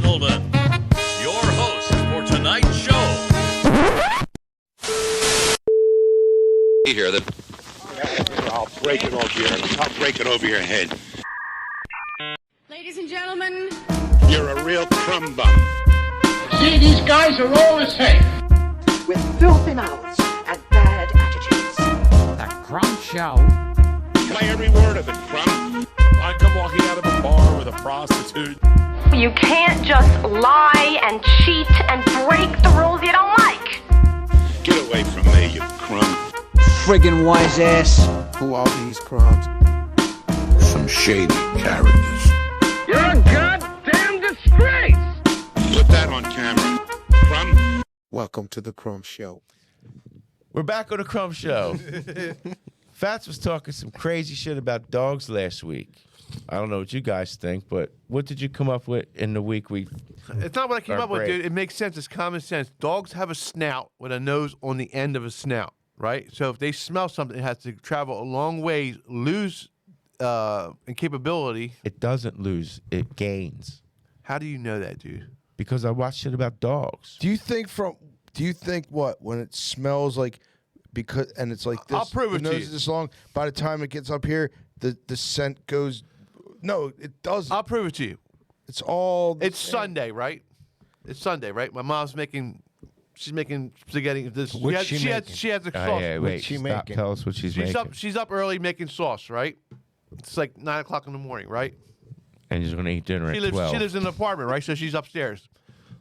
gentlemen, your host for tonight's show. Here, I'll break it over your. I'll break it over your head. Ladies and gentlemen, You're a real crumb bum. See, these guys are all the same. With filthy mouths and bad attitudes. The Crumb Show. Play every word of it, Crumb. I come walking out of a bar with a prostitute. You can't just lie and cheat and break the rules you don't like. Get away from me, you crumb. Friggin' wise ass. Who are these crumbs? Some shady characters. You're a goddamn disgrace. Put that on camera, Crumb. Welcome to the Crumb Show. We're back on the Crumb Show. Fats was talking some crazy shit about dogs last week. I don't know what you guys think, but what did you come up with in the week we... It's not what I came up with, dude. It makes sense. It's common sense. Dogs have a snout with a nose on the end of a snout, right? So if they smell something, it has to travel a long way, lose in capability. It doesn't lose. It gains. How do you know that, dude? Because I watched shit about dogs. Do you think what when it smells like and it's like this? I'll prove it the to nose you. is this long. By the time it gets up here, the scent goes. No, it doesn't. I'll prove it to you. It's all. It's Sunday, right? It's Sunday, right? My mom's making. She's making spaghetti. What's she making? She has a sauce. Oh, yeah, wait. she Stop. making? Tell us what she's making. She's up early making sauce, right? It's like 9 o'clock in the morning, right? And she's going to eat dinner at 12. She lives in an apartment, right? So she's upstairs.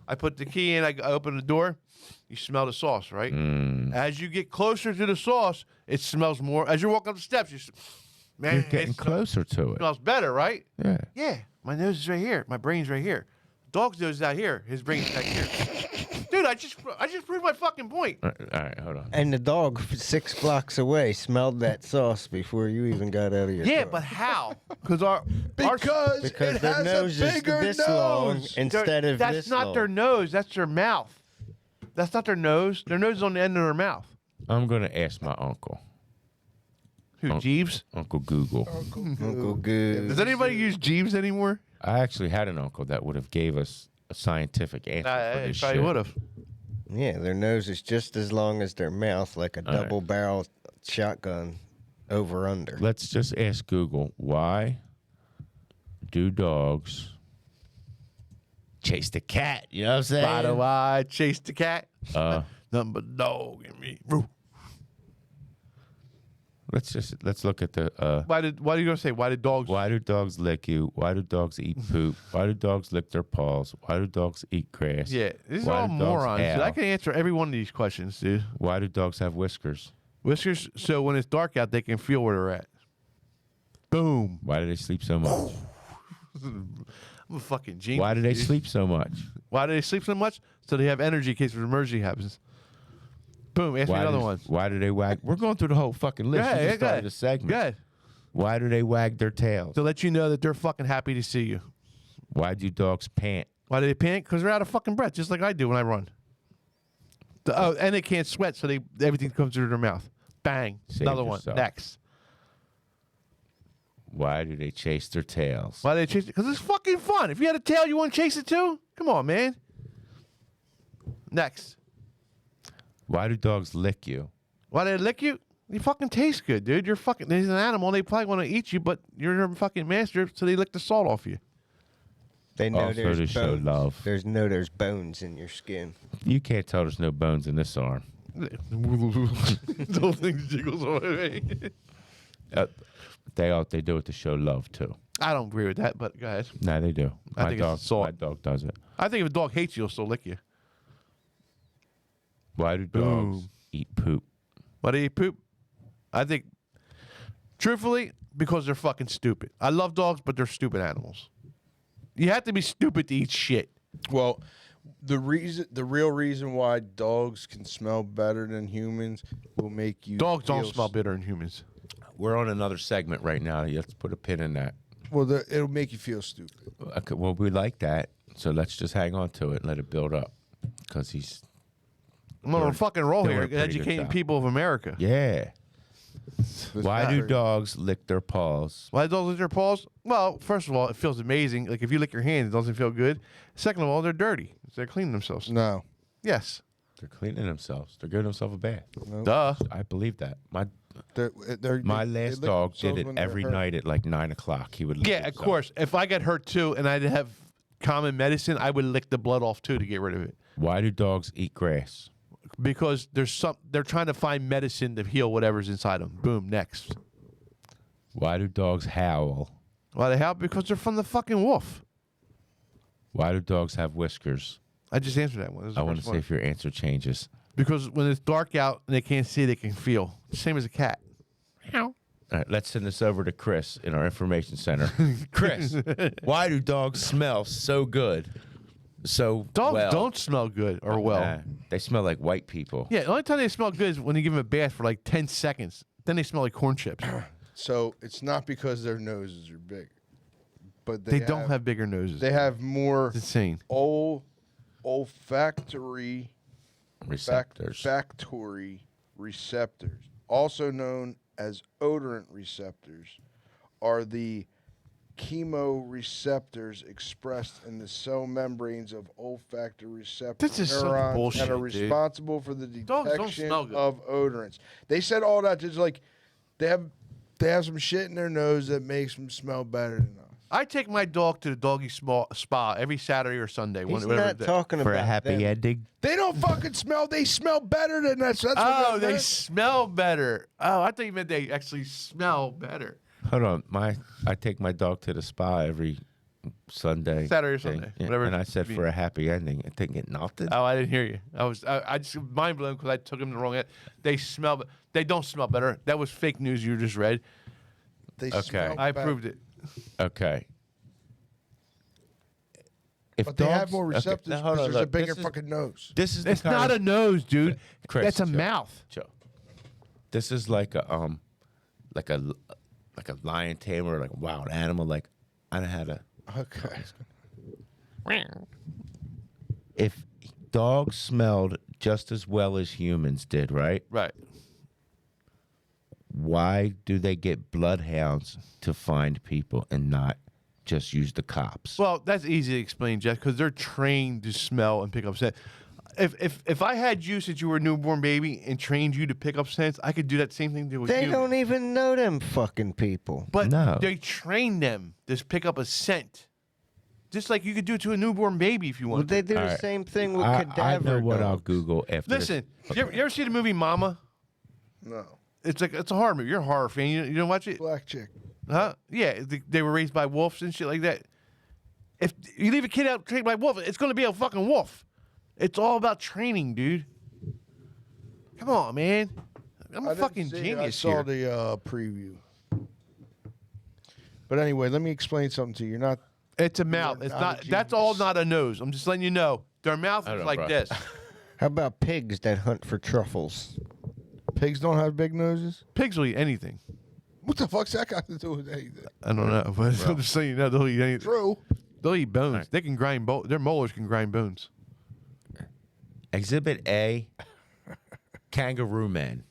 I put the key in. I open the door. You smell the sauce, right? As you get closer to the sauce, it smells more. As you're walking up the steps, man, You're getting closer to it. Smells better, right? Yeah. Yeah. My nose is right here. My brain's right here. Dog's nose is out here. His brain's back here. Dude, I just proved my fucking point. All right, hold on. And the dog 6 blocks away smelled that sauce before you even got out of your car. But how? Because because it their has nose is bigger this long instead of that's this not long. their nose. That's their mouth. That's not their nose. Their nose is on the end of their mouth. I'm going to ask my uncle. Who, Jeeves? Uncle Google. Uncle Good. Does anybody use Jeeves anymore? I actually had an uncle that would have gave us a scientific answer for this probably shit. would have. Yeah, their nose is just as long as their mouth, like a double barrel shotgun over under. Let's just ask Google, why do dogs chase the cat? You know what I'm saying? Why do I chase the cat? Nothing but dog in me. Let's look at the Why are you gonna say why did dogs? why do dogs lick you? Why do dogs eat poop? Why do dogs lick their paws? Why do dogs eat grass? Yeah, these Why are all do dogs morons. Dude. I howl? can answer every one of these questions, dude. Why do dogs have whiskers? Whiskers, so when it's dark out, they can feel where they're at. Boom. Why do they sleep so much? I'm a fucking genius. Why do they dude. sleep so much? Why do they sleep so much? So they have energy in case an emergency happens. Boom. Ask me another one. Why do they wag? We're going through the whole fucking list. You just started a segment. Good. Why do they wag their tails? To let you know that they're fucking happy to see you. Why do dogs pant? Why do they pant? Because they're out of fucking breath, just like I do when I run. And they can't sweat, so everything comes through their mouth. Bang. Save Another yourself. one. Next. Why do they chase their tails? Why do they chase it? Because it's fucking fun. If you had a tail, you want to chase it too? Come on, man. Next. Why do dogs lick you? Why do they lick you? You fucking taste good, dude. You're fucking. There's an animal. They probably want to eat you, but you're their fucking master, so they lick the salt off you. They know Also there's to bones. show love. There's bones in your skin. You can't tell there's no bones in this arm. The whole thing jiggles away. They do it to show love too. I don't agree with that, but go ahead. No, they do. I think it's salt. My dog does it. I think if a dog hates you, it'll still lick you. Why do dogs eat poop? Why do they eat poop? I think, truthfully, because they're fucking stupid. I love dogs, but they're stupid animals. You have to be stupid to eat shit. Well, the real reason why dogs can smell better than humans will make you. Dogs don't smell better than humans. We're on another segment right now. Let's put a pin in that. Well, it'll make you feel stupid. Okay, well, we like that, so let's just hang on to it and let it build up, because he's. I'm on a fucking roll doing here, a pretty good educating job. people of America. Yeah. Why do dogs lick their paws? Why do dogs lick their paws? Well, first of all, it feels amazing. Like if you lick your hand, it doesn't feel good. Second of all, they're dirty. They're cleaning themselves. No. Yes. They're cleaning themselves. They're giving themselves a bath. Nope. Duh. I believe that. My They last lick dog did themselves it when they're every hurt. night at like 9 o'clock. He would lick Yeah, of himself. course. If I got hurt too and I'd have common medicine, I would lick the blood off too to get rid of it. Why do dogs eat grass? Because they're trying to find medicine to heal whatever's inside them. Boom, next. Why do dogs howl? Why they howl? Because they're from the fucking wolf. Why do dogs have whiskers? I just answered that one. This is the I want to first see one. if your answer changes. Because when it's dark out and they can't see, they can feel. Same as a cat. All right, let's send this over to Chris in our information center. Chris, why do dogs smell so good? Dogs don't smell good or well. They smell like white people. Yeah, the only time they smell good is when you give them a bath for like 10 seconds. Then they smell like corn chips. So it's not because their noses are big, but They don't have bigger noses. They have more It's insane. olfactory olfactory receptors, also known as odorant receptors, are the chemoreceptors expressed in the cell membranes of olfactory receptor This is some neurons bullshit, and are dude. responsible for the Dogs don't detection smell good. of odorants. They said all that just like they have some shit in their nose that makes them smell better than us. I take my dog to the doggy spa every Saturday or Sunday. He's whatever not day. talking For about a happy them. ending? They don't fucking smell. They smell better than us. That's what Oh, that they meant. smell better. Oh, I thought you meant they actually smell better. Hold on. I take my dog to the spa every Sunday. Saturday or thing. Sunday, Yeah, whatever And I it said be. for a happy ending. I didn't get nothing. Oh, I didn't hear you. I just mind blown because I took them the wrong end. They smell. They don't smell better. That was fake news you just read. They Okay. smell I better. proved it. Okay. If But they have dogs- more okay, receptors now hold because on, there's a look, bigger this is- fucking nose. This is the It's kind not of- a nose, dude. Chris, That's a Joe, mouth. Joe. This is like a like a lion tamer, like a wild animal. Like I don't know how to. Okay. If dogs smelled just as well as humans did, right? Right. Why do they get bloodhounds to find people and not just use the cops? Well, that's easy to explain, Jeff, because they're trained to smell and pick up scent. If I had you since you were a newborn baby and trained you to pick up scents, I could do that same thing with They you. don't even know them fucking people. But No. they train them to pick up a scent. Just like you could do it to a newborn baby if you Well, want. they do All the right. same thing with I cadaver know what I'll dogs. Google after. Listen, this. you ever see the movie Mama? No. It's a horror movie. You're a horror fan. You don't watch it? Black chick. Huh? Yeah, they were raised by wolves and shit like that. If you leave a kid out trained by a wolf, it's going to be a fucking wolf. It's all about training, dude. Come on, man. I'm I a didn't fucking see it. genius I saw here. the preview. But anyway, let me explain something to you. You're not. It's a mouth. You're It's not not. a That's all genius. not a nose. I'm just letting you know. Their mouth I is know, like bro. this. How about pigs that hunt for truffles? Pigs don't have big noses. Pigs will eat anything. What the fuck's that got to do with anything? I don't know, but I'm just saying, they'll eat anything. True. They'll eat bones. They can grind their molars can grind bones. Exhibit A, Kangaroo Man.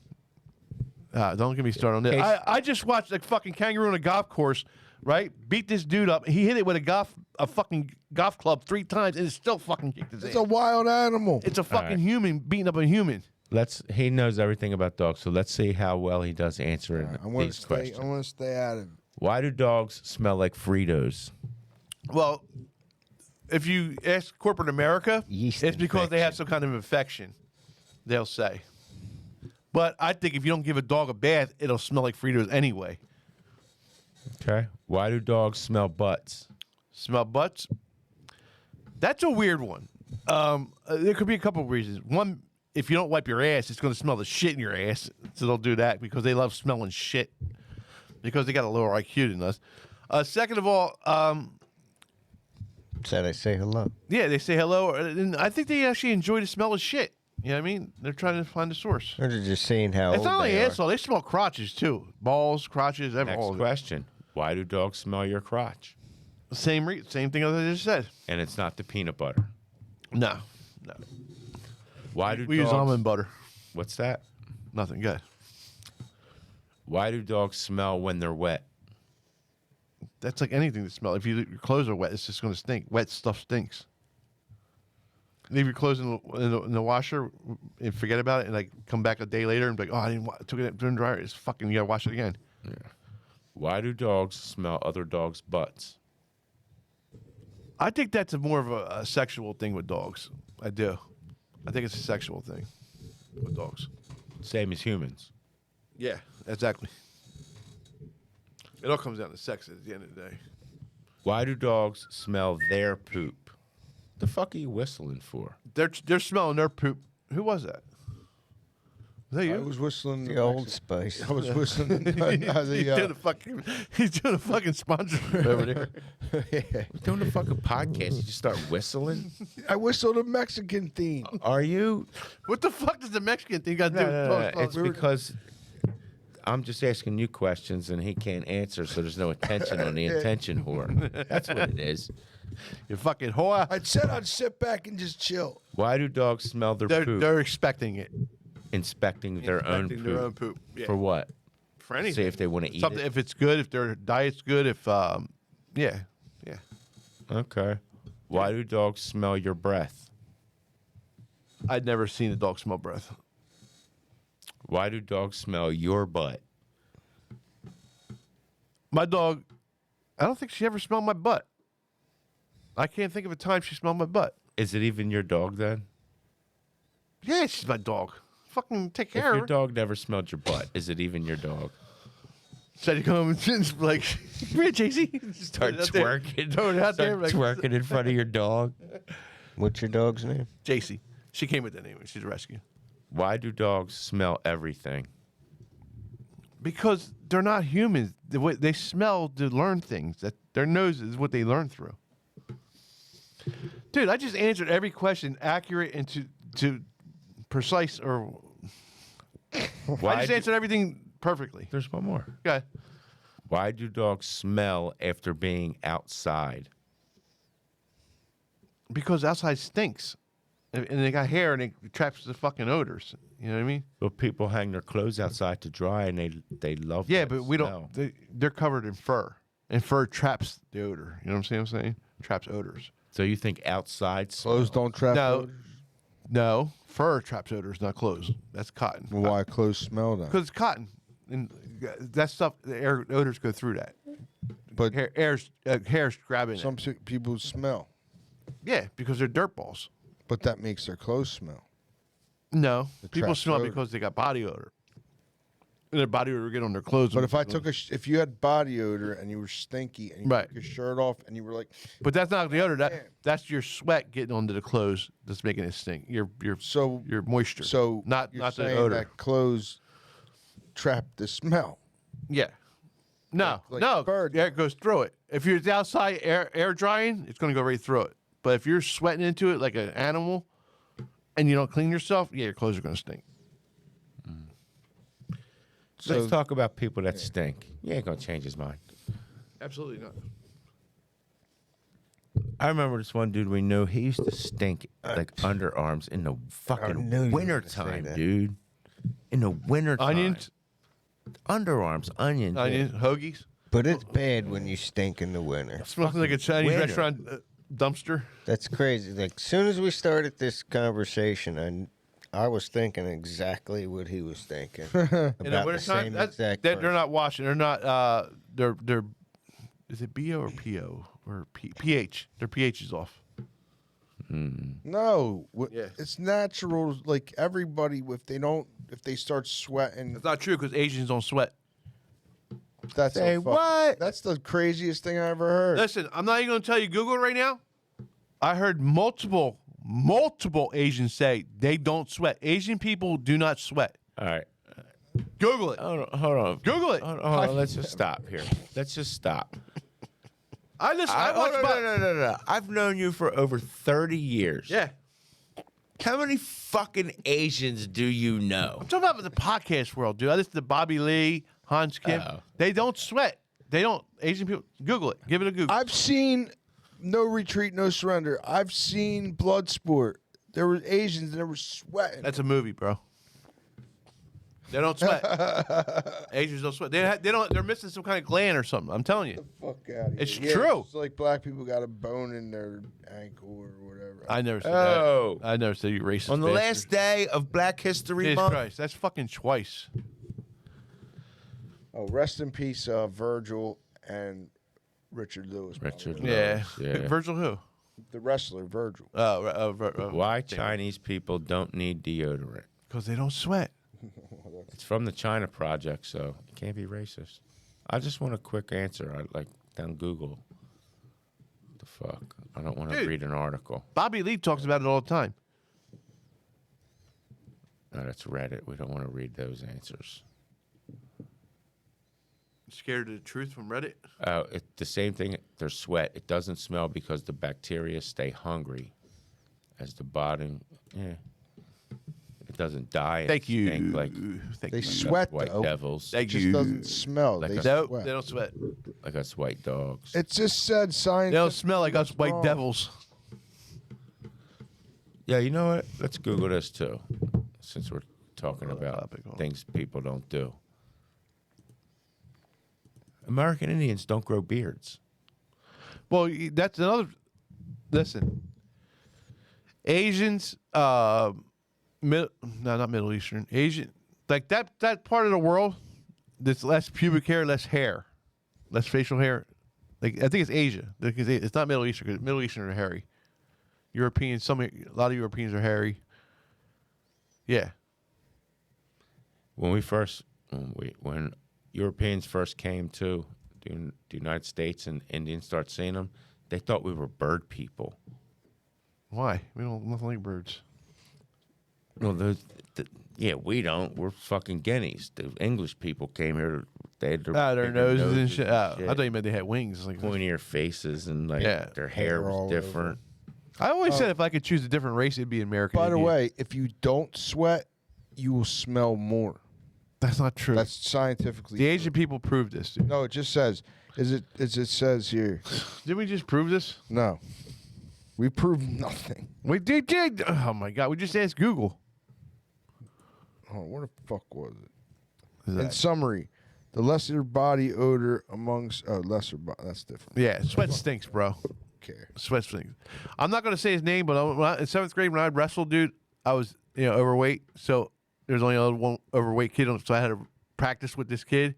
Don't get me started on that. Case- I just watched a fucking kangaroo on a golf course, right? Beat this dude up. He hit it with a fucking golf club 3 times, and it still fucking kicked his It's ass. a wild animal. It's a fucking right. human beating up a human. He knows everything about dogs, so let's see how well he does answering I want these to stay. questions. I want to stay out of it. Why do dogs smell like Fritos? Well, if you ask corporate America, Yeast it's because they have infection. some kind of infection, they'll say. But I think if you don't give a dog a bath, it'll smell like Fritos anyway. Okay. Why do dogs smell butts? Smell butts? That's a weird one. There could be a couple of reasons. One, if you don't wipe your ass, it's going to smell the shit in your ass. So they'll do that because they love smelling shit because they got a lower IQ than us. Second of all, So they say hello. yeah, they say hello. And I think they actually enjoy the smell of shit. You know what I mean? They're trying to find the source. Or they're just seeing how It's old not only they are. asshole. They smell crotches too. Balls, crotches, Next all of it. question. Why do dogs smell your crotch? Same thing as I just said. And it's not the peanut butter. No. Why do We dogs... use almond butter. What's that? Nothing good. Why do dogs smell when they're wet? That's like anything to smell. If your clothes are wet, it's just going to stink. Wet stuff stinks. Leave your clothes in the washer and forget about it, and like come back a day later and be like, oh, I didn't took it in the dryer. It's fucking. You gotta wash it again. Yeah. Why do dogs smell other dogs' butts? I think that's more of a sexual thing with dogs. I do. I think it's a sexual thing with dogs. Same as humans. Yeah, exactly. It all comes down to sex at the end of the day. Why do dogs smell their poop? The fuck are you whistling for? They're smelling their poop. Who was that? Was that you? I was whistling The Old Spice. I was whistling. He's doing a fucking sponsorship over there. We're doing a fucking podcast. You just start whistling? I whistled a Mexican theme. Are you? What the fuck does the Mexican thing got to do with No. dogs? It's because I'm just asking you questions and he can't answer, so there's no attention on the attention whore. That's what it is. You fucking whore. I said I'd sit back and just chill. Why do dogs smell their poop? They're expecting it. Inspecting their own poop. Yeah. For what? For anything. See if they want to eat something. it. If it's good, if their diet's good, if yeah. Okay. Why do dogs smell your breath? I'd never seen a dog smell breath. Why do dogs smell your butt? My dog, I don't think she ever smelled my butt. I can't think of a time she smelled my butt. Is it even your dog then? Yeah, she's my dog. Fucking take care If of your her. dog never smelled your butt, is it even your dog? So you come and just like, come here, JC. Start twerking. Throw it out Start there. Like, twerking in front of your dog. What's your dog's name? JC. She came with that name. She's a rescue. Why do dogs smell everything? Because they're not humans. The way they smell to learn things. That their nose is what they learn through. Dude, I just answered every question accurate and to precise or. I just answered everything perfectly. There's one more. Okay. Why do dogs smell after being outside? Because outside stinks. And they got hair and it traps the fucking odors. You know what I mean? Well, people hang their clothes outside to dry, and they love. Yeah, that but we smell. don't. They're covered in fur, and fur traps the odor. You know what I'm saying? Traps odors. So you think outside Clothes don't trap odors? No, fur traps odors, not clothes. That's cotton. Well, why clothes smell then? Because it's cotton, and that stuff, the air odors go through that. But hair's grabbing some it. people smell. Yeah, because they're dirt balls. But that makes their clothes smell. No, people traps smell odor. because they got body odor. And their body odor will get on their clothes. But if I took if you had body odor and you were stinky and you took your shirt off and you were like, but that's not the odor. That's your sweat getting onto the clothes that's making it stink. Your moisture. So not you're the saying odor. that clothes trap the smell. Yeah. No, Like no. bird. Air goes through it. If you're outside air drying, it's going to go right through it. But if you're sweating into it like an animal and you don't clean yourself, yeah, your clothes are going to stink. Let's talk about people that stink. You ain't gonna change his mind. Absolutely not. I remember this one dude we knew. He used to stink like underarms in the fucking wintertime, dude. In the wintertime. Onions? Underarms, onions. Onions, hoagies. But it's bad when you stink in the winter. Smells like a Chinese winter. restaurant dumpster. That's crazy. Like, as soon as we started this conversation, I was thinking exactly what he was thinking. In the about the wintertime, same that's- exact they're person. not washing. They're not. They're. Is it BO or PO or pH? Their pH is off. No, it's natural. Like everybody, if they start sweating, It's not true because Asians don't sweat. that's Say a what? That's the craziest thing I ever heard. Listen, I'm not even going to tell you Google it right now. I heard multiple Asians say they don't sweat. Asian people do not sweat. All right. Google it. Hold on. Google it. Hold on. Let's just stop here. Let's just stop. I watch No. I've known you for over 30 years. Yeah. How many fucking Asians do you know? I'm talking about the podcast world, dude. I listen to Bobby Lee, Hans Kim. Oh. They don't sweat. They don't. Asian people. Google it. Give it a Google. I've seen No Retreat, No Surrender. I've seen Bloodsport. There were Asians that were sweating. That's a movie, bro. They don't sweat. Asians don't sweat. They don't. They're missing some kind of gland or something. I'm telling you. Fuck out of here. It's true. It's like black people got a bone in their ankle or whatever. I never said Oh. that. I never said you racist. On the bastard. last day of Black History Jesus Month. Christ, that's fucking twice. Oh, rest in peace, Virgil and Richard Lewis. Richard Yeah. Lewis, yeah. Virgil who? The wrestler, Virgil. Why Chinese people don't need deodorant? Because they don't sweat. It's from the China Project, so it can't be racist. I just want a quick answer. I like down Google. The fuck? I don't want to read an article. Bobby Lee talks about it all the time. No, that's Reddit. We don't want to read those answers. Scared of the truth from Reddit? The same thing. Their sweat. It doesn't smell because the bacteria stay hungry as the body. Yeah. It doesn't die. and Thank you. stink like They sweat, white though. devils. It just doesn't smell. Like They a- sweat. They don't sweat. Like us white dogs. It just said science. They don't smell like us white devils. Yeah, you know what? Let's Google this too, since we're talking about things people don't do. American Indians don't grow beards. Well, that's another. Listen, Asians, not Middle Eastern, Asian, like that part of the world, that's less pubic hair, less hair, less facial hair. Like I think it's Asia. It's not Middle Eastern. Because Middle Eastern are hairy. Europeans, a lot of Europeans are hairy. Yeah. When Europeans first came to the United States and Indians started seeing them, they thought we were bird people. Why? We don't nothing like birds. No, yeah, we don't. We're fucking guineas. The English people came here. They had their bigger noses and shit. I shit, thought you meant they had wings. Like pointier faces, and like Yeah. their hair They're all was different. I always said if I could choose a different race, it'd be American. By the Indian. way, if you don't sweat, you will smell more. That's not true. That's scientifically. The Asian people proved this, dude. No, it just says. It says here. Did we just prove this? No, we proved nothing. We did. Oh my God! We just asked Google. Oh, what the fuck was it? Is In that- summary, the lesser body odor amongst lesser body. That's different. Yeah, sweat stinks, bro. Care. Sweat stinks. I'm not gonna say his name, but in 7th grade when I wrestled, dude, I was overweight. So there's only one overweight kid, so I had to practice with this kid.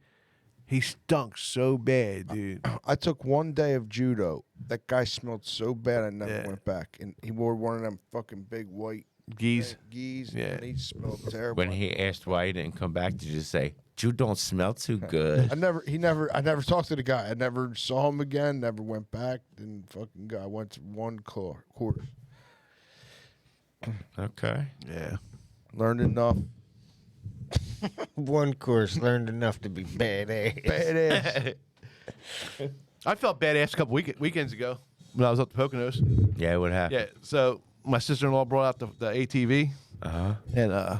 He stunk so bad, dude. I took one day of judo. That guy smelled so bad, I never Yeah. went back. And he wore one of them fucking big white Geese. geese. Yeah. And he smelled terrible. When he asked why he didn't come back, did you say, "You don't smell too good"? I never talked to the guy. I never saw him again. Never went back. Didn't fucking go. I went to one course. Okay. Yeah. Learned enough. One course, learned enough to be badass. Badass. I felt badass a couple weekends ago when I was up the Poconos. Yeah, what happened? Yeah. So my sister-in-law brought out the ATV and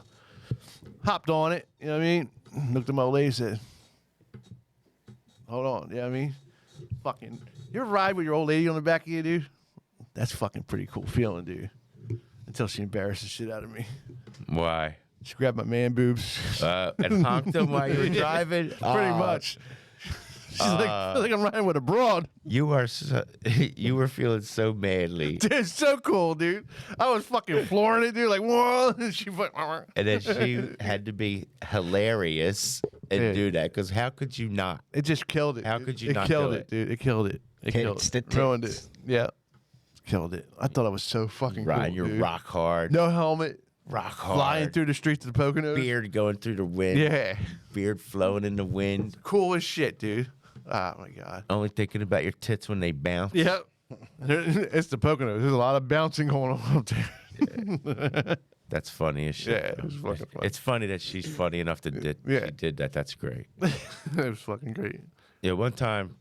hopped on it. You know what I mean? Looked at my old lady and said, "Hold on." You know what I mean? Fucking, you ever ride with your old lady on the back of you, dude? That's fucking pretty cool feeling, dude. Until she embarrassed the shit out of me. Why? She grabbed my man boobs. And honked him while you were driving? Pretty much. She's like, I feel like I'm riding with a broad. You were feeling so madly. Dude, it's so cool, dude. I was fucking flooring it, dude. Like, whoa. And she went, And then she had to be hilarious and Yeah. do that, because how could you not? it just killed it. How dude. could you it not killed do it, it? dude. It killed it. It killed Tits it. to Ruined it. tits. Yeah. Killed it. I thought I was so fucking Riding cool, your dude. rock hard. No helmet. Rock hard. Flying through the streets of the Poconos. Beard going through the wind. Yeah. Beard flowing in the wind. Cool as shit, dude. Oh, my God. Only thinking about your tits when they bounce. Yep. It's the Poconos. There's a lot of bouncing going on up there. That's funny as shit. Yeah, it was fucking funny. It's funny that she's funny enough to she did that. That's great. It was fucking great. Yeah, one time,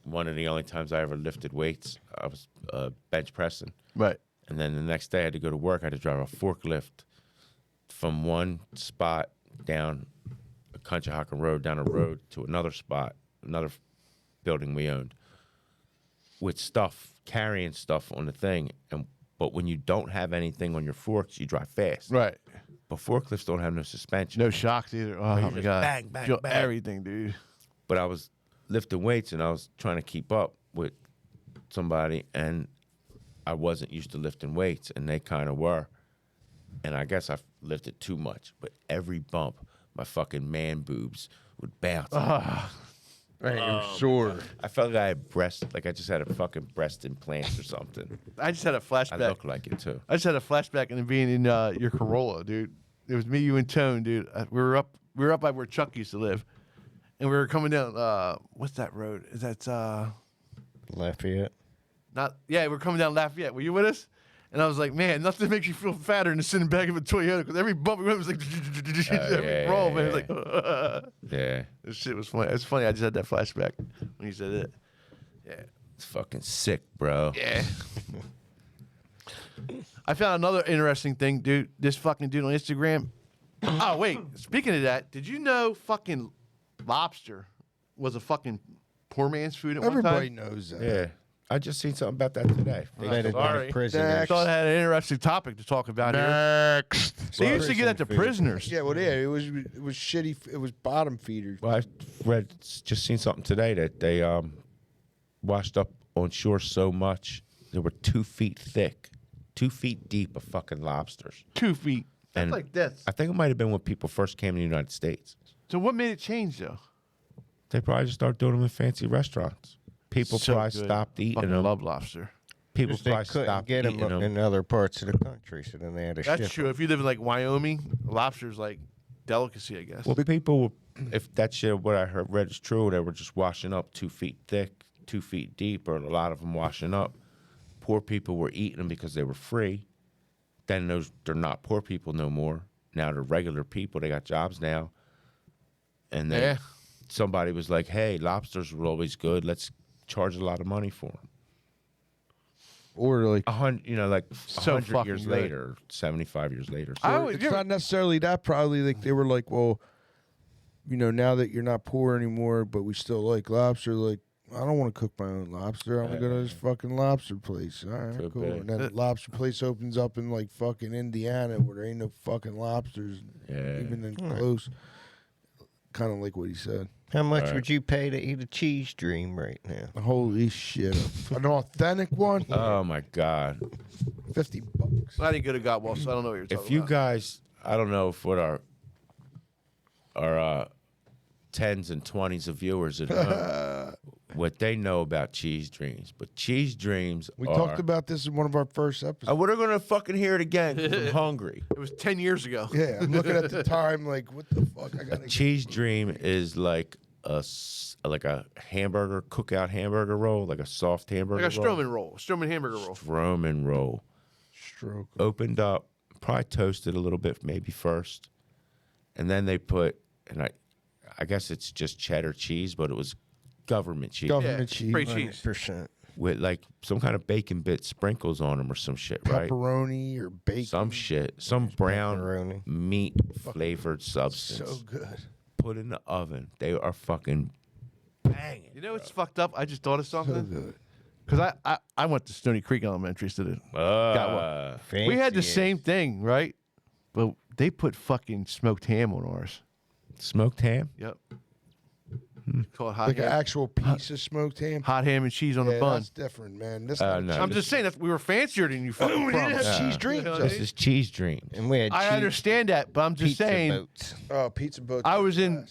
one of the only times I ever lifted weights, I was bench pressing. Right. And then the next day I had to go to work. I had to drive a forklift from one spot down a Conshohocken Road, down a road to another spot, another building we owned, with stuff, carrying stuff on the thing. But when you don't have anything on your forks, you drive fast. Right. But forklifts don't have no suspension. No shocks either. Oh my just god. bang, bang, Feel bang. everything, dude. But I was lifting weights and I was trying to keep up with somebody, and I wasn't used to lifting weights, and they kind of were. And I guess I lifted too much. But every bump, my fucking man boobs would bounce. Man, you're sore. I felt like I had I just had a fucking breast implant or something. I just had a flashback. I look like it too. I just had a flashback and being in your Corolla, dude. It was me, you, and Tone, dude. We were up by where Chuck used to live, and we were coming down. What's that road? Is that Lafayette? not? Yeah, we're coming down Lafayette. Were you with us? And I was like, man, nothing makes you feel fatter than sitting back of a Toyota, because every bump we went was like every roll, man. It was like, Yeah. this shit was funny. It's funny. I just had that flashback when you said it. Yeah. It's fucking sick, bro. Yeah. I found another interesting thing, dude. This fucking dude on Instagram. Oh, wait. Speaking of that, did you know fucking lobster was a fucking poor man's food at Everybody one time? knows that. Yeah. I just seen something about that today. Sorry. Prisoners. I thought I had an interesting topic to talk about here. Next. They used to get that to prisoners. Yeah, well, yeah, it was shitty. It was bottom feeders. Well, I just seen something today that they washed up on shore so much they were 2 feet thick, 2 feet deep of fucking lobsters. 2 feet. That's And like this. I think it might have been when people first came to the United States. So what made it change, though? They probably just started doing them in fancy restaurants. People So probably good. stopped eating Fucking them. love lobster. People They probably couldn't stopped get eating them them. in other parts of the country, so then they had to ship That's true. If you live in like Wyoming, lobster's like delicacy, I guess. Well, people, if that shit, what I read is true, they were just washing up 2 feet thick, 2 feet deep, or a lot of them washing up. Poor people were eating them because they were free. Then they're not poor people no more. Now they're regular people. They got jobs now. And then somebody was like, hey, lobsters were always good. Let's charge a lot of money for them. Or like 100, like So 100 fucking years good. later, 75 years later. it's not necessarily that. Probably like they were like, well, now that you're not poor anymore, but we still like lobster. Like, I don't want to cook my own lobster. I'm gonna go to this fucking lobster place. All right, Could cool. be. And then the lobster place opens up in like fucking Indiana, where there ain't no fucking lobsters, even in close. Kind of like what he said. How much would you pay to eat a cheese dream right now? Holy shit! An authentic one. Oh my God. $50. I didn't go to God so I don't know what you're talking If you about. guys, I don't know if what our 10s and 20s of viewers at home, what they know about cheese dreams, but cheese dreams We are, talked about this in one of our first episodes. we're gonna fucking hear it again 'cause I'm hungry. It was 10 years ago. Yeah, I'm looking at the time like, what the fuck? I A gotta. cheese dream is like a hamburger, cookout hamburger roll, like a soft hamburger Like a roll. Stroman roll. Stroman hamburger roll. Stroman roll. Stroke. Opened up, probably toasted a little bit, maybe first, and then they put, and I guess it's just cheddar cheese, but it was government cheese Government Yeah, cheese. free cheese. 100%. with like some kind of bacon bit sprinkles on them or some shit, right? Pepperoni or bacon. Some shit, some brown pepperoni. meat flavored substance. So good. Put in the oven. They are fucking banging. You know what's fucked up? I just thought of So something. good. Because I went to Stony Creek Elementary, so got one. We had the same thing, right? But they put fucking smoked ham on ours. Smoked ham? Yep. Called hot Like an ham. actual piece of smoked ham. Hot ham and cheese on Yeah, the bun. that's different, man. This No, I'm just saying that we were fancier than you fucking we didn't Crumbs. have cheese dreams. You know what I This mean? is cheese dreams. And we had I cheese understand that, but I'm just pizza saying. boats. Oh, pizza boat. I was in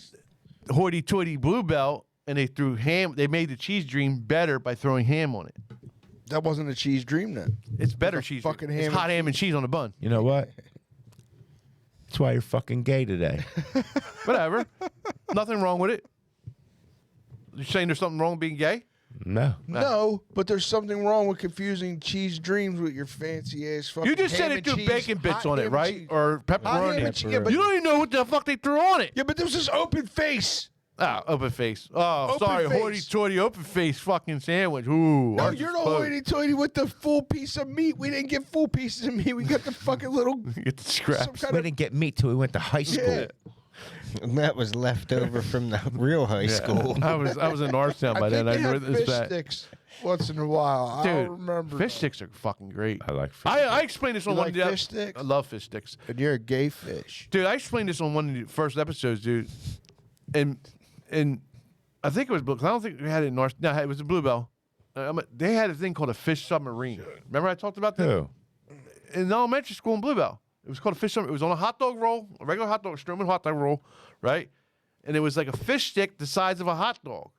hoity-toity Bluebell, and they threw ham. They made the cheese dream better by throwing ham on it. That wasn't a cheese dream then. It's better a cheese. fucking It's ham hot and ham and cheese on the bun. You know what? That's why you're fucking gay today. Whatever. Nothing wrong with it. You're saying there's something wrong with being gay? No. No, but there's something wrong with confusing cheese dreams with your fancy ass fucking. You just said ham it and threw cheese, bacon bits hot on ham it, and right? cheese. Or Hot ham pepperoni. and cheese. Yeah, but, You don't even know what the fuck they threw on it. yeah, but this is open face. Ah, open face. Oh, Open sorry, face. hoity-toity open face fucking sandwich. Ooh. No, ours you're is the closed. hoity-toity with the full piece of meat. We didn't get full pieces of meat. We got the fucking little. Get the some scraps. kind We of. didn't get meat till we went to high school. Yeah. And that was left over from the real high school. I was in Norristown by I then. think I they knew had this fish that. sticks. once in a while. I Dude, don't remember. fish sticks are fucking great. I like fish. I explained this on You one like of the fish sticks? I love fish sticks. And you're a gay fish. Dude, I explained this on one of the first episodes, dude. And I think it was Blue. 'Cause I don't think we had it in our. No, it was a Bluebell. They had a thing called a fish submarine. Remember I talked about that? Who? In elementary school in Bluebell. It was called a fish submarine. It was on a hot dog roll, a regular hot dog, a Stroman hot dog roll, right? And it was like a fish stick the size of a hot dog.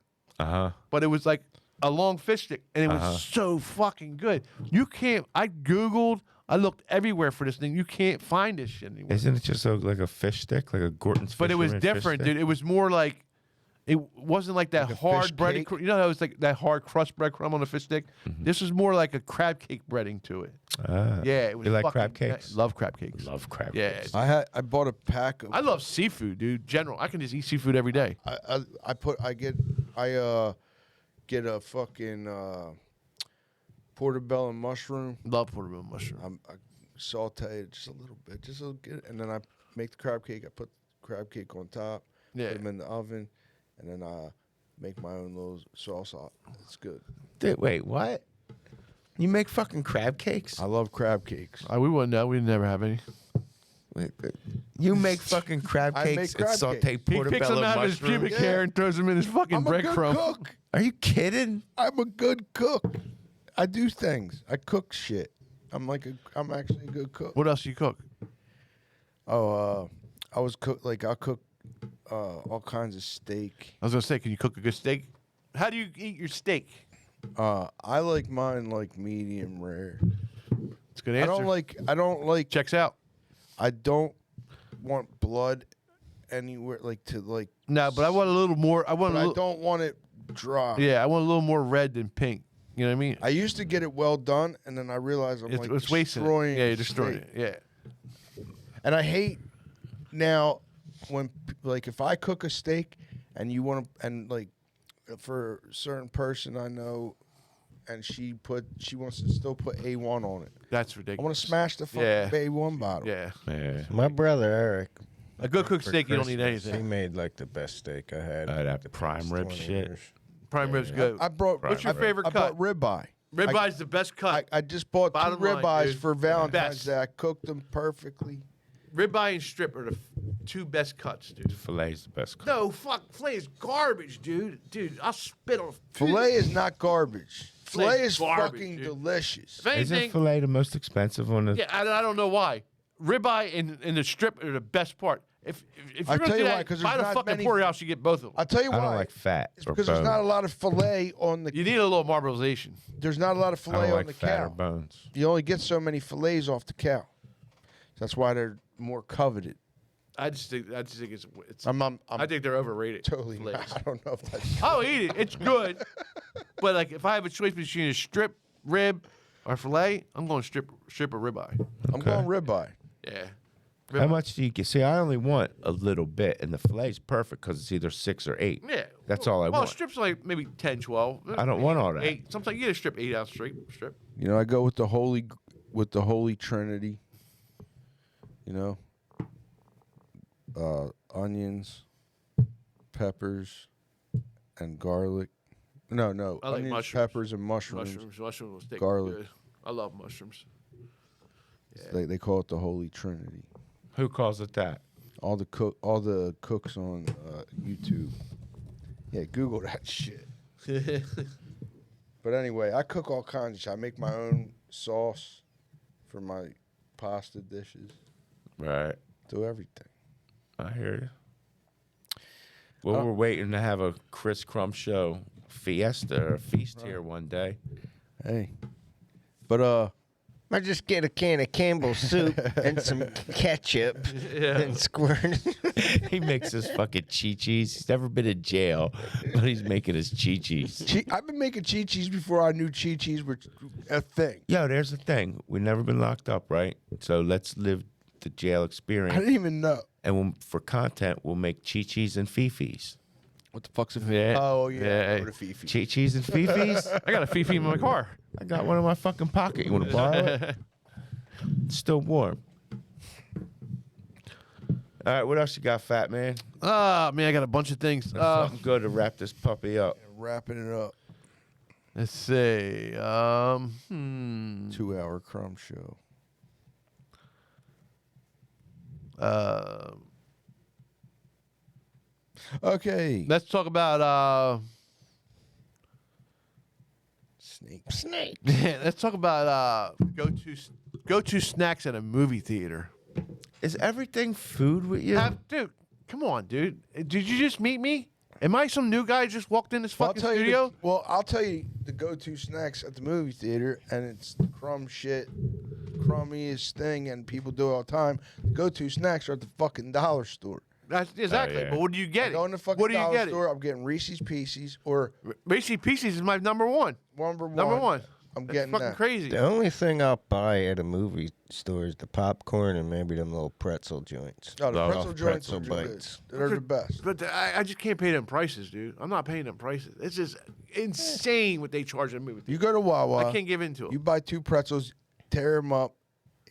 But it was like a long fish stick, and it was so fucking good. You can't. I Googled. I looked everywhere for this thing. You can't find this shit anymore. Isn't it just like a fish stick, like a Gorton's? But it was Fisherman fish different, stick? dude. It was more like. It wasn't like that Like a hard fish breaded. cake? You know, how it was like that hard crust breadcrumb on a fish stick. This was more like a crab cake breading to it. Yeah, it was. You like fucking- crab cakes? Love crab cakes. Love crab Yeah. cakes. I bought a pack of. I love seafood, dude. General, I can just eat seafood every day. I get a fucking portobello mushroom. Love portobello mushroom. I saute it just a little bit, and then I make the crab cake. I put the crab cake on top. Yeah. Put them in the oven, and then I make my own little sauce. It's good. Dude, wait, what? You make fucking crab cakes? I love crab cakes. We wouldn't know. We'd never have any. Wait, you make fucking crab I make cakes crab and saute cakes. He portobello picks them out of his mushrooms? pubic hair and throws them in his fucking I'm a good breadcrumb. cook. Are you kidding? I'm a good cook. I do things. I cook shit. I'm actually a good cook. What else do you cook? Oh, I was cook I'll cook all kinds of steak. I was gonna say, can you cook a good steak? How do you eat your steak? I like mine like medium rare. It's a good answer. I don't like. Checks out. I don't want blood anywhere No, but I want a little more. I want. But A I little, don't want it dry. Yeah, I want a little more red than pink. You know what I mean? I used to get it well done, and then I realized It's wasting. destroying. Yeah, you're the destroying steak. it. Yeah. And I hate now when if I cook a steak and you want to for a certain person I know, and she wants to still put A1 on it. That's I ridiculous. want to smash the fucking A1 bottle. Yeah. Yeah. My brother Eric. A good cooked for steak, you don't need Christmas, anything. He made like the best steak I had. That the prime past rib 20 shit. years. Prime rib's good. I brought. What's your favorite I cut? bought ribeye. Ribeye's the best cut. I just bought Bottom two line, ribeyes dude. for Valentine's Best. Day. I cooked them perfectly. Ribeye and strip are the two best cuts, dude. Filet's the best cut. No, fuck. Filet is garbage, dude. Dude, I'll spit on. Filet is not garbage. Filet is garbage, fucking dude. delicious. If anything, Isn't filet the most expensive on the? yeah, I don't know why. Ribeye and the strip are the best part. If I'll you're tell gonna you do why, that, 'cause buy there's the not fucking many- porterhouse, you get both of them. I'll tell you I why. don't like fat. It's or because there's bone. not a lot of filet on the. You need a little marbleization. There's not a lot of I filet don't on like the fat cow. or bones. You only get so many fillets off the cow. That's why they're more coveted. I just think it's. I'm I think they're overrated. totally. fillets. Not, I don't know if that's. I'll eat it. It's good. But like, if I have a choice between a strip, rib, or fillet, I'm going strip or ribeye. I'm going ribeye. Yeah. How much do you get? See, I only want a little bit, and the filet's perfect because it's either 6 or 8. Yeah. That's all I well, want. strips like maybe 10, 12. I don't want all that. 8. Sometimes you get a strip 8 ounce strip. You know, I go with the holy trinity. You know, onions, peppers, and garlic. No, I like onions, mushrooms. peppers, and mushrooms. Mushrooms will stick garlic. good. I love mushrooms. They call it the holy trinity. Who calls it that? All the cooks on YouTube. Yeah, Google that shit. But anyway, I cook all kinds of shit. I make my own sauce for my pasta dishes. Right. Do everything. I hear you. Well, we're waiting to have a Chris Crumb show fiesta or feast here one day. Hey. But I just get a can of Campbell's soup and some ketchup and squirt it. He makes his fucking chi-chis. He's never been in jail, but he's making his chi-chis. I've been making chi-chis before I knew chi-chis were a thing. Yo, there's the thing. We've never been locked up, right? So let's live the jail experience. I didn't even know. And for content, we'll make chi-chis and fifis. What the fuck's a fifi? Yeah. Oh, yeah. Yeah. What a fifi. Chi-chis and fifis? I got a Fifi in my car. I got one in my fucking pocket. You want to borrow it? It's still warm. All right, what else you got, fat man? Man, I got a bunch of things. Something good to wrap this puppy up. Wrapping it up. Let's see. 2-hour Crumb show. Okay. Let's talk about Snake. let's talk about go-to snacks at a movie theater. Is everything food with you? Dude, come on, dude. Did you just meet me? Am I some new guy who just walked in this fucking studio? I'll tell you the go-to snacks at the movie theater, and it's the crumb shit, crummiest thing, and people do it all the time. The go-to snacks are at the fucking dollar store. That's exactly. But what do you get? I go in the fucking What do you dollar get? store. I'm getting Reese's Pieces or Reese's Pieces is my number one. Number one. Number one. I'm That's getting fucking that. crazy. The only thing I'll buy at a movie store is the popcorn and maybe them little pretzel joints. No, the pretzel joints pretzel are good. bites. They're the best. But I just can't pay them prices, dude. I'm not paying them prices. It's just insane what they charge at a movie. You go to Wawa. I can't give into it. You buy 2 pretzels, tear them up.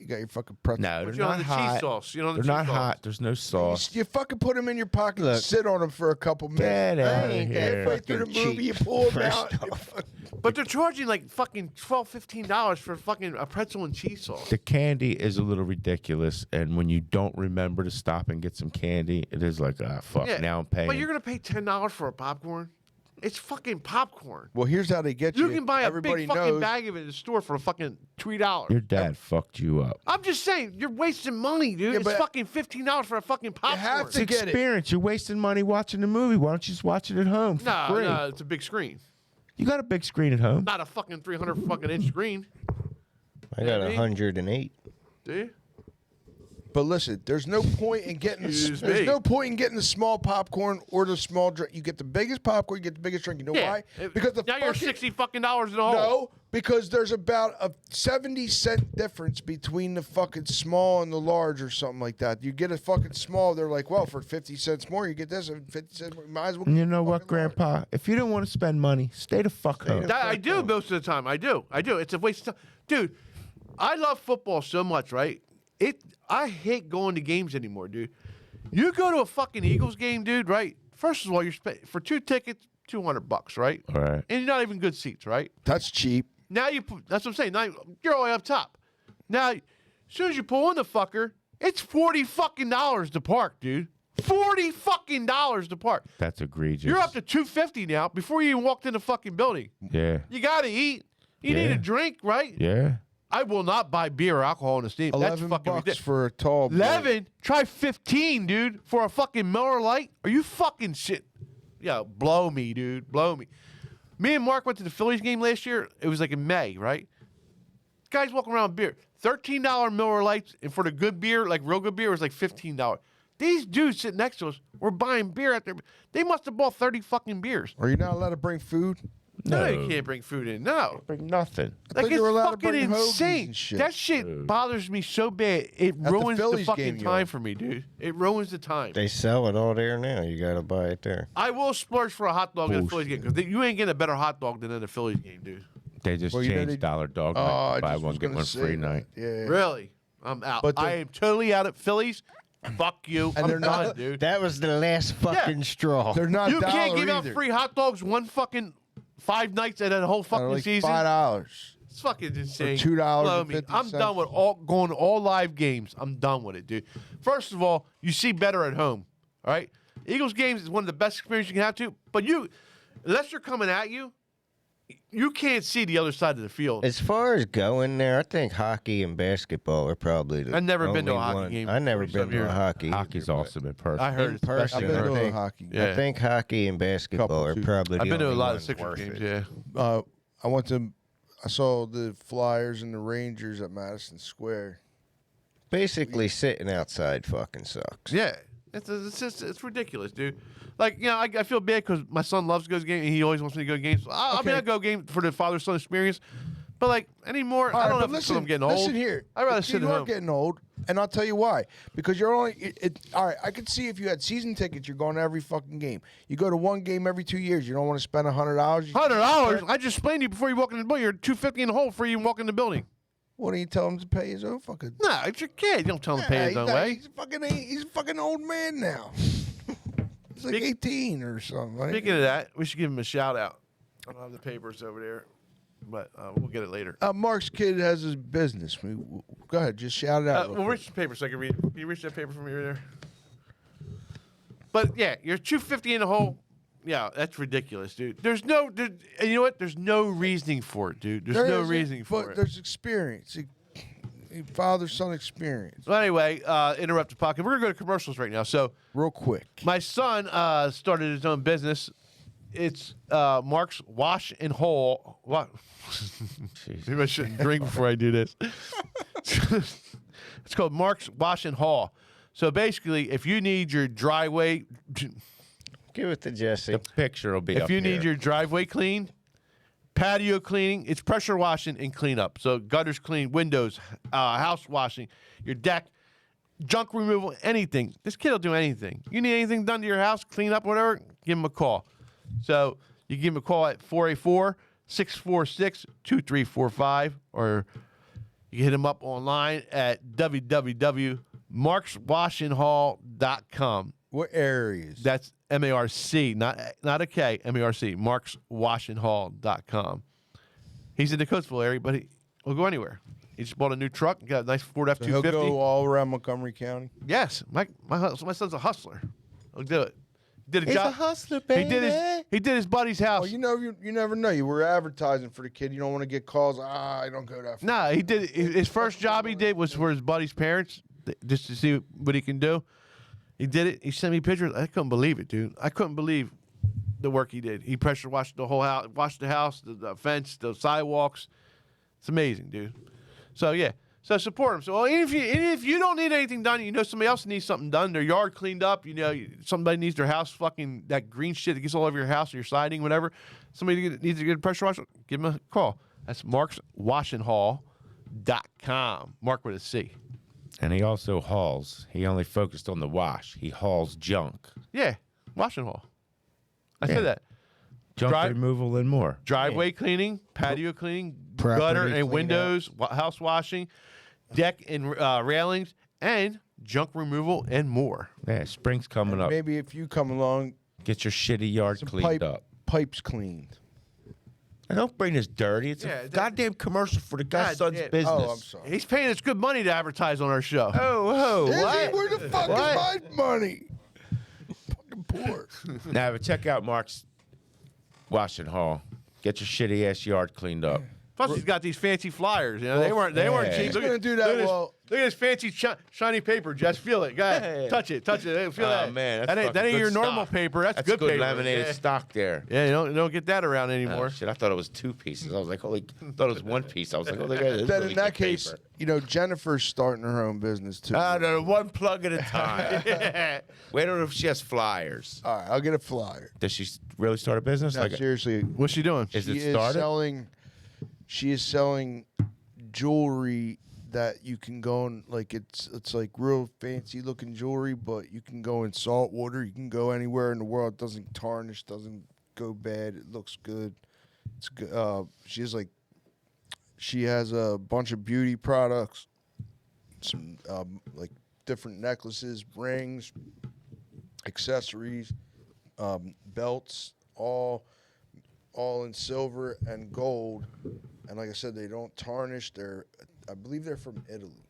You got your fucking pretzel. No, Put they're you on not the cheese hot. sauce. You know, the They're not cheese sauce. hot. There's no sauce. You fucking put them in your pocket and Look. sit on them for a couple minutes. Get outta Ain't here. halfway through the Fucking movie, you cheap. pull them First out. off. But they're charging like fucking $12-15 for fucking a pretzel and cheese sauce. The candy is a little ridiculous, and when you don't remember to stop and get some candy, it is like, fuck, now I'm paying. But you're gonna pay $10 for a popcorn? It's fucking popcorn. Well, here's how they get you. You can buy a Everybody big fucking knows. bag of it in the store for fucking $3. Your dad fucked you up. I'm just saying, you're wasting money, dude. Yeah, It's but- fucking $15 for a fucking popcorn. have It's to get it. experience. You're wasting money watching the movie. Why don't you just watch it at home for free? No, it's a big screen. You got a big screen at home. Not a fucking 300 fucking inch screen. I got Yeah, me. 108. Do you? But listen, there's no point in getting Excuse there's me. no point in getting the small popcorn or the small drink. You get the biggest popcorn, you get the biggest drink. You know why? Because the now you're fucking, $60 fucking dollars in a hole. No, because there's about a 70-cent difference between the fucking small and the large or something like that. You get a fucking small, they're like, well, for 50 cents more, you get this, and 50 cents more, you might as well. And you get know the what, fucking large. Grandpa? If you don't want to spend money, stay the fuck home. That I do most of the time. I do. It's a waste of time. Dude, I love football so much, right? I hate going to games anymore, dude. You go to a fucking Eagles game, dude, right? First of all, you're for 2 tickets, $200, right? All right. And you're not even good seats, right? That's cheap. Now that's what I'm saying. Now you're all the way up top. Now, as soon as you pull in the fucker, it's $40 fucking to park, dude. $40 fucking to park. That's egregious. You're up to $250 now before you even walked in the fucking building. Yeah. You gotta eat. You need Yeah. a drink, right? Yeah. I will not buy beer or alcohol in the stadium. That's $11 fucking bucks ridiculous. for a tall. 11? Try 15, dude, for a fucking Miller Lite? Are you fucking shit? Yeah, blow me, dude. Blow me. Me and Mark went to the Phillies game last year. It was like in May, right? Guys walking around with beer. $13 Miller Lights, and for the good beer, like real good beer, it was like $15. These dudes sitting next to us were buying beer at their. They must have bought 30 fucking beers. Are you not allowed to bring food? No, you can't bring food in. No. Bring nothing. I Like, thought you it's were allowed to fucking bring hoagies insane. and shit. That shit bothers me so bad. It the ruins the Phillies fucking game, you time are. for me, dude. It ruins the time. They sell it all there now. You got to buy it there. I will splurge for a hot dog at a Phillies game because you ain't getting a better hot dog than at a Phillies game, dude. They just Well, you know changed they- Dollar Dog Oh, night. I Buy just one, was get gonna one say free that. night. Yeah. Really? I'm out. But I am totally out at Phillies. Fuck you. And I'm they're done, not- dude. That was the last fucking straw. They're not. You can't dollar give out either. free hot dogs one fucking 5 nights at a whole They're fucking like season. $5. It's fucking insane. $2 Blow and me. 50 I'm cents. done with going to all live games. I'm done with it, dude. First of all, you see better at home. All right, Eagles games is one of the best experiences you can have too. But unless they're coming at you, you can't see the other side of the field. As far as going there, I think hockey and basketball are probably the I've never been to a only hockey one. game. I've never 47 been to a years. hockey. Hockey's either, awesome in person. I heard in it's the best person, I've been thing to ever. a think- hockey. Yeah. I think hockey and basketball Couple, are too. probably I've the been to a only lot of ones Sixers worth games. it. Yeah. I went to. I saw the Flyers and the Rangers at Madison Square. Basically, sitting outside fucking sucks. Yeah. It's ridiculous, dude. Like, you know, I feel bad because my son loves to go to games and he always wants me to go to games. So I mean, I go game for the father-son experience. But, like, anymore, I don't know if it's 'cause I'm getting old. Listen here. I'd rather sit at You are home. getting old, and I'll tell you why. Because you're only. All right, I could see if you had season tickets, you're going to every fucking game. You go to one game every 2 years. You don't want to spend $100. $100? I just explained to you before you walk in the building. You're $250 in the hole before you even walk in the building. What do you tell him to pay his own fucking? No, it's your kid. You don't tell him to pay his he's own not- way. He's a fucking old man now. He's like 18 or something. Right? Speaking of that, we should give him a shout out. I don't have the papers over there, but we'll get it later. Mark's kid has his business. Go ahead, just shout it out. We'll reach the paper so I can read it. Can you reach that paper from over there? But yeah, you're 250 in the hole. Yeah, that's ridiculous, dude. And you know what? There's no reasoning for it, dude. There's no reasoning for it. But there's experience. Father-son experience. Well, anyway, interrupt the pocket. We're going to go to commercials right now. So real quick. My son started his own business. It's Mark's Wash and Haul. What? Maybe I shouldn't drink before I do this. It's called Mark's Wash and Haul. So basically, if you need your driveway... Give it to Jesse. The picture will be up If you here. need your driveway cleaned, patio cleaning, it's pressure washing and cleanup. So gutters clean, windows, house washing, your deck, junk removal, anything. This kid will do anything. You need anything done to your house, clean up, whatever, give him a call. So you give him a call at 484-646-2345, or you hit him up online at www.markswashandhall.com. What areas? That's M-A-R-C, not a K, M-A-R-C, markswashandhall.com. He's in the Coatesville area, but he'll go anywhere. He just bought a new truck, got a nice Ford F-250. He'll go all around Montgomery County? Yes. My son's a hustler. He'll do it. He did a He's job. a hustler, baby. He did his buddy's house. Well, you never know. You were advertising for the kid. You don't want to get calls. I don't go that far. No, he did. His first job he did was for his buddy's parents, just to see what he can do. He did it. He sent me pictures. I couldn't believe it, dude. I couldn't believe the work he did. He pressure washed the whole house, washed the house, the fence, the sidewalks. It's amazing, dude. So yeah. So support him. So even if you don't need anything done, you know somebody else needs something done. Their yard cleaned up. You know somebody needs their house fucking that green shit that gets all over your house or your siding, whatever. Somebody needs to get a pressure washer. Give him a call. That's markswashandhall.com. Mark with a C. And he also hauls. He only focused on the wash. He hauls junk. Yeah, wash and haul. I said that. Junk removal and more. Driveway cleaning, patio cleaning, Property gutter and cleanup. windows, house washing, deck and railings, and junk removal and more. Yeah, spring's coming up. Maybe if you come along, Get your shitty yard cleaned up. Pipes cleaned. And don't bring this dirty. It's a goddamn commercial for the guy's son's business. Oh, I'm sorry. He's paying us good money to advertise on our show. Oh, Is he? what? Where the fuck is my money? Fucking poor. Now, but check out Mark's Wash and Haul. Get your shitty ass yard cleaned up. Plus, he's got these fancy flyers. You know, they weren't cheap. He's gonna do that. Look at this fancy shiny paper. Just feel it. Go ahead. Touch it. Feel that. Oh, man. That ain't good your normal stock. paper. That's good paper. laminated stock there. Yeah, you don't get that around anymore. Oh, shit, I thought it was two pieces. I was like, holy, thought it was one piece. I was like, oh, this is Then really in that good case, paper. Jennifer's starting her own business too. No, one plug at a time. Wait till she has flyers. All right, I'll get a flyer. Does she really start a business? No, seriously, What's she doing? Is she it started? She is selling jewelry that you can go in, like it's like real fancy looking jewelry, but you can go in salt water. You can go anywhere in the world. It doesn't tarnish, doesn't go bad. It looks good. It's good. She has a bunch of beauty products, some like different necklaces, rings, accessories, belts, all in silver and gold. And like I said, they don't tarnish. I believe they're from Italy,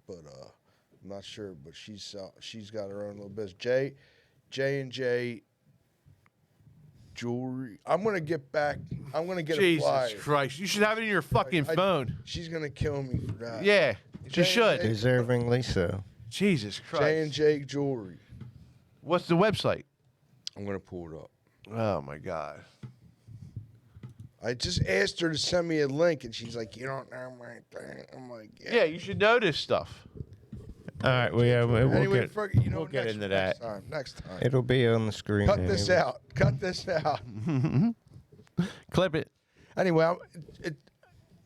but I'm not sure. But she's got her own little business. J&J Jewelry. I'm gonna get a flyer. Jesus Christ! You should have it in your fucking phone. She's gonna kill me for that. Yeah, she should. Deservingly so. Jesus Christ! J&J Jewelry. What's the website? I'm gonna pull it up. Oh my God! I just asked her to send me a link, and she's like, "You don't know my thing." I'm like, Yeah, you should know this stuff. All right, we'll Anyway, get, we'll get into that. Next time. It'll be on the screen. Cut this out. Cut this out. Clip it. Anyway,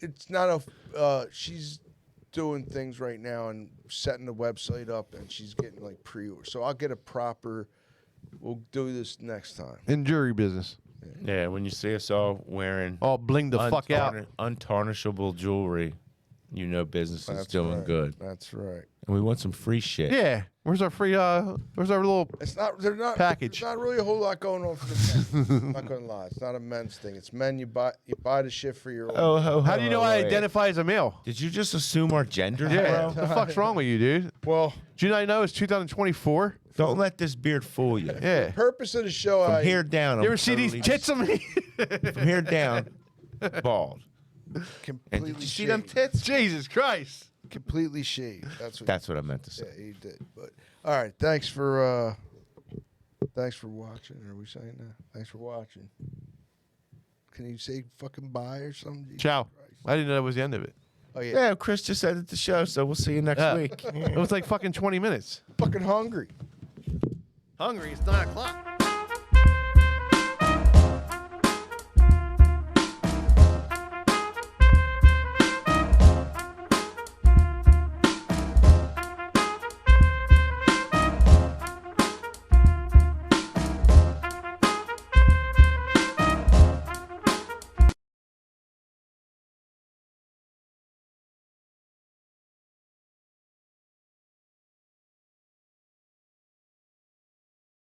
it's not a. She's doing things right now and setting the website up, and she's getting like pre-order. So I'll get a proper. We'll do this next time. In jury business. Yeah, when you see us all wearing all blinged the fuck out, untarnishable jewelry, you know business is doing good. That's right. And we want some free shit. Yeah, Where's our free? Where's our little? It's not. They're not. Package. There's not really a whole lot going on for the men. I'm not gonna lie. It's not a men's thing. It's men. You buy the shit for your. How do you know I identify as a male? Did you just assume our gender, Yeah. bro? What the fuck's wrong with you, dude? Well, do you not know it's 2024? Don't let this beard fool you. Yeah. The purpose of the show. From here down. You ever see these tits on me? From here down, bald. Completely And did you see them tits? Jesus Christ. Completely shaved. That's what I meant to say. Yeah, you did. But all right, thanks for watching. Are we saying that? Thanks for watching. Can you say fucking bye or something? Jesus Ciao. Christ. I didn't know that was the end of it. Oh yeah. Yeah, Chris just ended the show, so we'll see you next week. It was like fucking 20 minutes. Fucking hungry. Hungry. It's 9 o'clock.